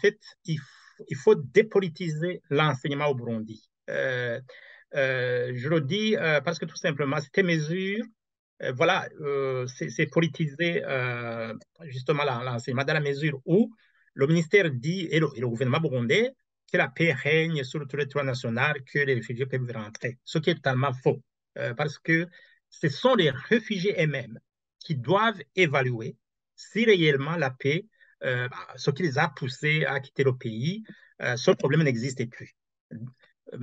fait, il faut dépolitiser l'enseignement au Burundi. Je le dis parce que tout simplement, ces mesures, voilà, c'est politiser justement l'enseignement dans la mesure où le ministère dit, et le gouvernement burundais, que la paix règne sur le territoire national, que les réfugiés peuvent rentrer, ce qui est totalement faux, parce que ce sont les réfugiés eux-mêmes qui doivent évaluer si réellement la paix, ce qui les a poussés à quitter le pays, ce problème n'existait plus.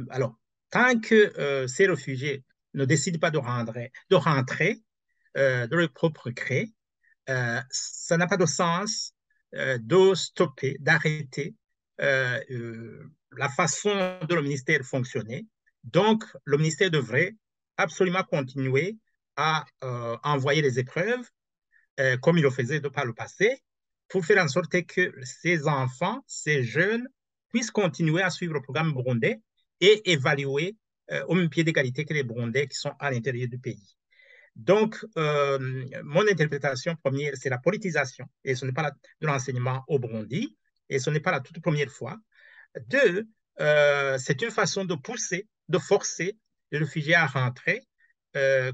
Alors, tant que ces réfugiés ne décident pas de rentrer de leur propre gré, ça n'a pas de sens de stopper, d'arrêter la façon dont le ministère fonctionnait. Donc, le ministère devrait absolument continuer à envoyer les épreuves comme il le faisait par le passé pour faire en sorte que ces enfants, ces jeunes, puissent continuer à suivre le programme burundais et évaluer au même pied d'égalité que les Burundais qui sont à l'intérieur du pays. Donc, mon interprétation première, c'est la politisation, et ce n'est pas de l'enseignement au Burundi, et ce n'est pas la toute première fois. Deux, c'est une façon de pousser, de forcer les réfugiés à rentrer, euh,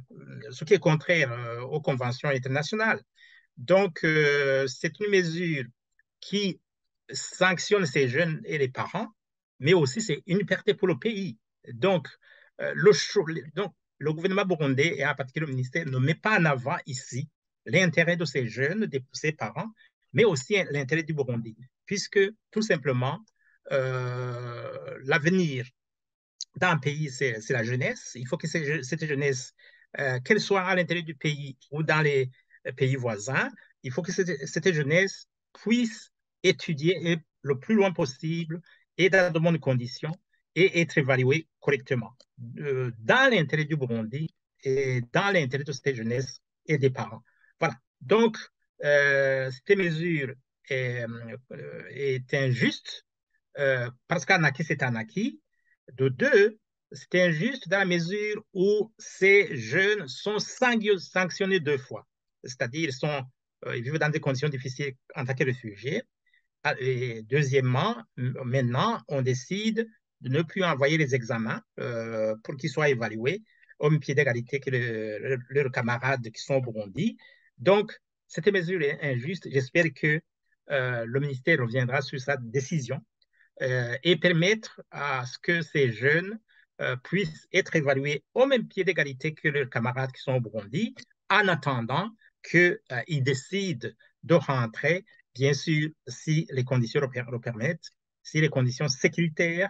ce qui est contraire aux conventions internationales. Donc, c'est une mesure qui sanctionne ces jeunes et les parents, mais aussi c'est une perte pour le pays. Donc, donc, le gouvernement burundais et en particulier le ministère ne met pas en avant ici l'intérêt de ces jeunes, de ces parents, mais aussi l'intérêt du Burundi, puisque tout simplement, l'avenir d'un pays, c'est la jeunesse. Il faut que cette jeunesse, qu'elle soit à l'intérieur du pays ou dans les pays voisins, il faut que cette jeunesse puisse étudier le plus loin possible et dans de bonnes conditions et être évaluée correctement dans l'intérêt du Burundi et dans l'intérêt de cette jeunesse et des parents. Voilà. Donc, cette mesure est injuste parce qu'un acquis, c'est un acquis. De deux, c'est injuste dans la mesure où ces jeunes sont sanctionnés deux fois. C'est-à-dire, ils vivent dans des conditions difficiles en tant que réfugiés. Et deuxièmement, maintenant, on décide de ne plus envoyer les examens pour qu'ils soient évalués au même pied d'égalité que leurs camarades qui sont au Burundi. Donc, cette mesure est injuste. J'espère que le ministère reviendra sur sa décision et permettre à ce que ces jeunes puissent être évalués au même pied d'égalité que leurs camarades qui sont au Burundi, en attendant qu'ils décident de rentrer, bien sûr, si les conditions le permettent, si les conditions sécuritaires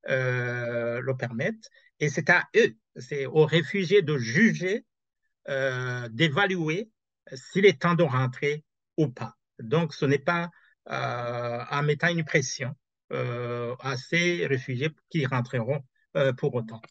le permettent. Et c'est à eux, c'est aux réfugiés de juger, d'évaluer s'il est temps de rentrer ou pas. Donc, ce n'est pas en mettant une pression à ces réfugiés qui rentreront pour autant.